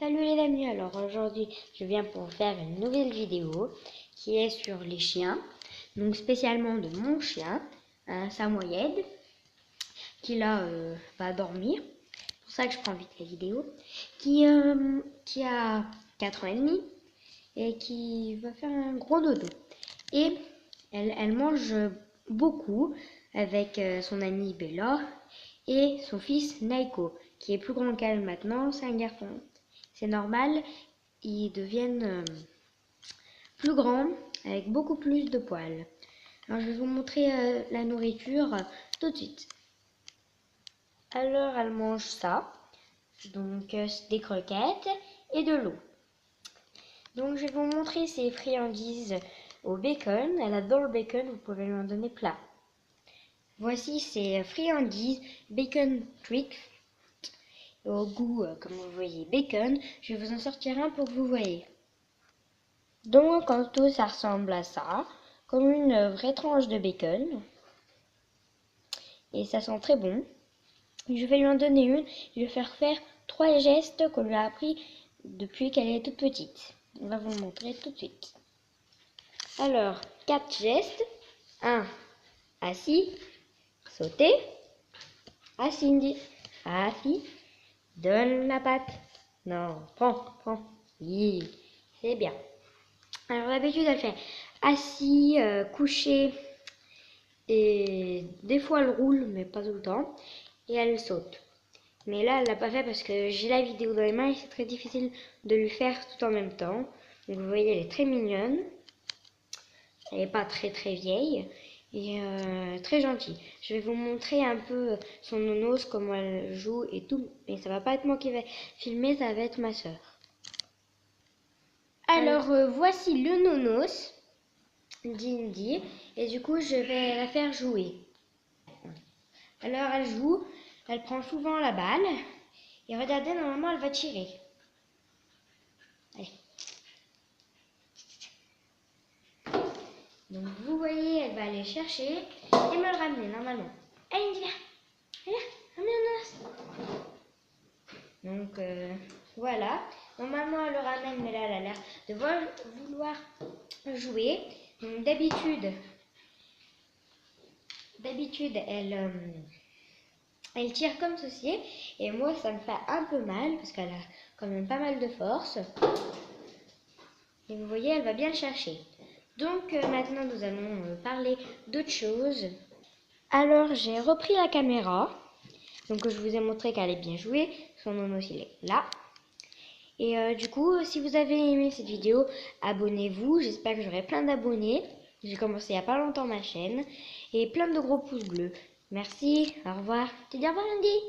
Salut les amis, alors aujourd'hui je viens pour vous faire une nouvelle vidéo qui est sur les chiens, donc spécialement de mon chien, un samoyède, qui là va dormir, c'est pour ça que je prends vite la vidéo, qui a 4 ans et demi et qui va faire un gros dodo. Et elle mange beaucoup avec son amie Bella et son fils Naiko, qui est plus grand qu'elle maintenant, c'est un garçon. C'est normal, ils deviennent plus grands avec beaucoup plus de poils. Alors je vais vous montrer la nourriture tout de suite. Alors elle mange ça, donc des croquettes et de l'eau. Donc je vais vous montrer ses friandises au bacon. Elle adore le bacon, vous pouvez lui en donner plein. Voici ses friandises bacon tricks. Au goût, comme vous voyez, bacon. Je vais vous en sortir un pour que vous voyez. Donc en tout, ça ressemble à ça, comme une vraie tranche de bacon. Et ça sent très bon. Je vais lui en donner une. Je vais faire 3 gestes qu'on lui a appris depuis qu'elle est toute petite. On va vous montrer tout de suite. Alors, 4 gestes. 1. Assis. Sauter. Assis. Assis. Donne la patte. Non, prends. Oui, c'est bien. Alors d'habitude elle fait assis, couché et des fois elle roule mais pas tout le temps et elle saute. Mais là elle l'a pas fait parce que j'ai la vidéo dans les mains et c'est très difficile de lui faire tout en même temps. Donc vous voyez elle est très mignonne, elle n'est pas très vieille et très gentille. Je vais vous montrer un peu son nonos, comment elle joue et tout, mais ça va pas être moi qui vais filmer, ça va être ma soeur. Alors voici le nonos d'Indy et du coup je vais la faire jouer. Alors elle joue, elle prend souvent la balle et regardez, normalement elle va tirer. Allez. Donc vous voyez, elle va aller chercher et me le ramener normalement. Allez Indy, viens, ramène un os. Donc voilà, normalement elle le ramène mais là elle a l'air de vouloir jouer. Donc d'habitude elle tire comme ceci et moi ça me fait un peu mal parce qu'elle a quand même pas mal de force. Et vous voyez, elle va bien le chercher. Donc maintenant nous allons parler d'autre chose. Alors j'ai repris la caméra. Donc je vous ai montré qu'elle est bien jouée. Son nom aussi il est là. Et du coup, si vous avez aimé cette vidéo, abonnez-vous. J'espère que j'aurai plein d'abonnés. J'ai commencé il n'y a pas longtemps ma chaîne. Et plein de gros pouces bleus. Merci, au revoir. Tu dis au revoir Andy.